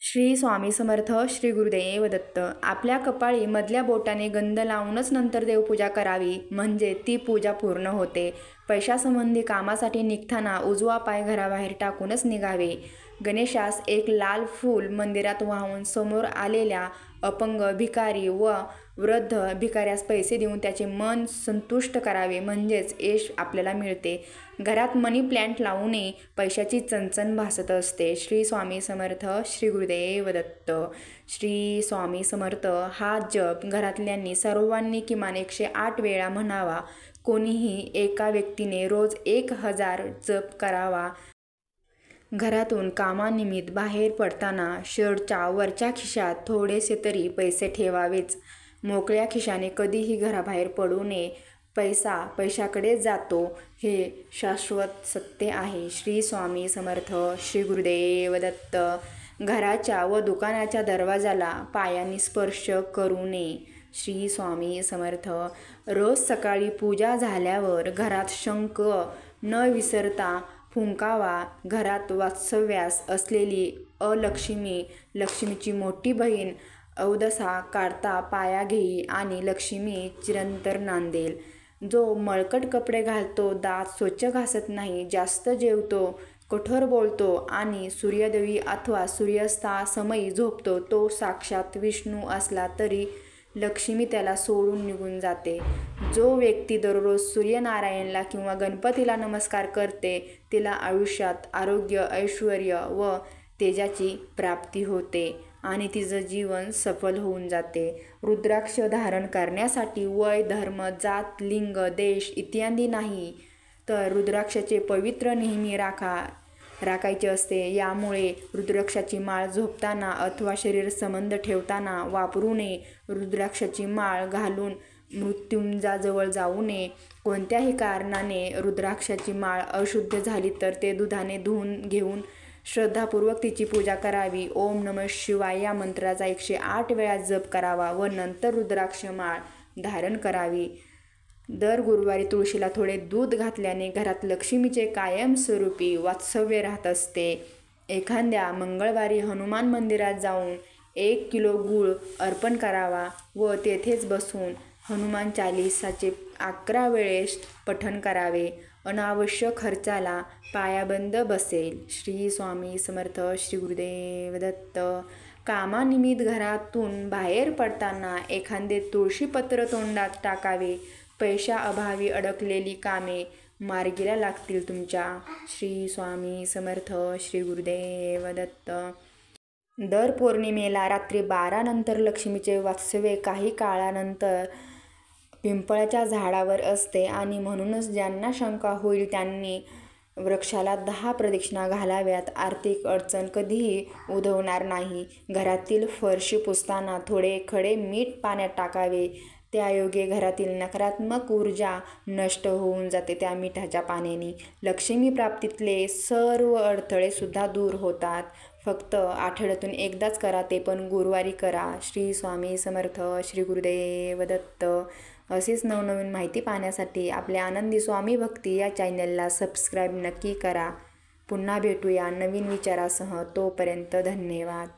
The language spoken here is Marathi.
श्री स्वामी समर्थ. श्री गुरुदेव दत्त. आपल्या कपाळी मधल्या बोटाने गंध लावूनच नंतर देवपूजा करावी, म्हणजे ती पूजा पूर्ण होते. पैशासंबंधी कामासाठी निघताना उजवा पाय घराबाहेर टाकूनच निघावे. गणेशास एक लाल फूल मंदिरात वाहून समोर आलेल्या अपंग भिकारी व वृद्ध भिकाऱ्यास पैसे देऊन त्याचे मन संतुष्ट करावे, म्हणजेच यश आपल्याला मिळते. घरात मनी प्लॅन्ट लावूनही पैशाची चणचण भासत असते. श्री स्वामी समर्थ. श्री गुरुदेव दत्त. श्री स्वामी समर्थ हा जप घरातल्यांनी सर्वांनी किमान 108 वेळा म्हणावा. कोणीही एका व्यक्तीने रोज 1000 जप करावा. घरातून कामानिमित्त बाहेर पडताना शर्टच्या वरच्या खिशात थोडेसे तरी पैसे ठेवावेच. मोकळ्या खिशाने कधीही घराबाहेर पडू नये. पैसा पैशाकडेच जातो, हे शाश्वत सत्य आहे. श्री स्वामी समर्थ. श्री गुरुदेव दत्त. घराच्या व दुकानाच्या दरवाजाला पायाने स्पर्श करू नये. श्री स्वामी समर्थ. रोज सकाळी पूजा झाल्यावर घरात शंख न विसरता फुंकावा. घरात वास्तव्यास असलेली अलक्ष्मी, लक्ष्मीची मोठी बहीण अवदसा काढता पाया घेई आणि लक्ष्मी चिरंतन नांदेल. जो मळकट कपडे घालतो, दात स्वच्छ घासत नाही, जास्त जेवतो, कठोर बोलतो आणि सूर्योदयी अथवा सूर्यास्तासमयी झोपतो, तो साक्षात विष्णू असला तरी लक्ष्मी त्याला सोडून निघून जाते. जो व्यक्ती दररोज सूर्यनारायणला किंवा गणपतीला नमस्कार करते, तिला आयुष्यात आरोग्य, ऐश्वर्य व तेजाची प्राप्ती होते आणि तिचं जीवन सफल होऊन जाते. रुद्राक्ष धारण करण्यासाठी वय, धर्म, जात, लिंग, देश इत्यादी नाही, तर रुद्राक्षाचे पवित्र नेहमी राखायचे असते. यामुळे रुद्राक्षाची माळ झोपताना अथवा शरीर संबंध ठेवताना वापरू नये. रुद्राक्षाची माळ घालून मृत्युंजयाजवळ जाऊ नये. कोणत्याही कारणाने रुद्राक्षाची माळ अशुद्ध झाली तर ते दुधाने धुवून घेऊन श्रद्धापूर्वक तिची पूजा करावी. ओम नमः शिवाय या मंत्राचा 108 वेळा जप करावा व नंतर रुद्राक्ष माळ धारण करावी. दर गुरुवारी तुळशीला थोडे दूध घातल्याने घरात लक्ष्मीचे कायमस्वरूपी वास्तव्य राहत असते. एखाद्या मंगळवारी हनुमान मंदिरात जाऊन 1 किलो गूळ अर्पण करावा व तेथेच बसून हनुमान चालीसाचे 11 वेळेस पठण करावे. अनावश्यक खर्चाला पायाबंद बसेल. श्री स्वामी समर्थ. श्री गुरुदेव दत्त. कामानिमित्त घरातून बाहेर पडताना एखादे तुळशीपत्र तोंडात टाकावे. पैशाअभावी अडकलेली कामे मार्गीला लागतील तुमच्या. श्री स्वामी समर्थ. श्री गुरुदेव दत्त. दर पौर्णिमेला रात्री 12 नंतर लक्ष्मीचे वास्तव्य काही काळानंतर पिंपळाच्या झाडावर असते आणि म्हणूनच ज्यांना शंका होईल त्यांनी वृक्षाला 10 प्रदक्षिणा घालाव्यात. आर्थिक अडचण कधीही उद्भवणार नाही. घरातील फरशी पुसताना थोडे खडे मीठ पाण्यात टाकावे. त्यायोगे घरातील नकारात्मक ऊर्जा नष्ट होऊन जाते त्या मिठाच्या पाण्याने. लक्ष्मी प्राप्तीतले सर्व अडथळे सुद्धा दूर होतात. फक्त आठवड्यातून एकदाच करा, ते पण गुरुवारी करा. श्री स्वामी समर्थ. श्री गुरुदेव दत्त. असेच नवनवीन माहिती पाहण्यासाठी आपल्या आनंदी स्वामी भक्ती या चॅनलला सबस्क्राईब नक्की करा. पुन्हा भेटूया नवीन विचारासह. तोपर्यंत धन्यवाद.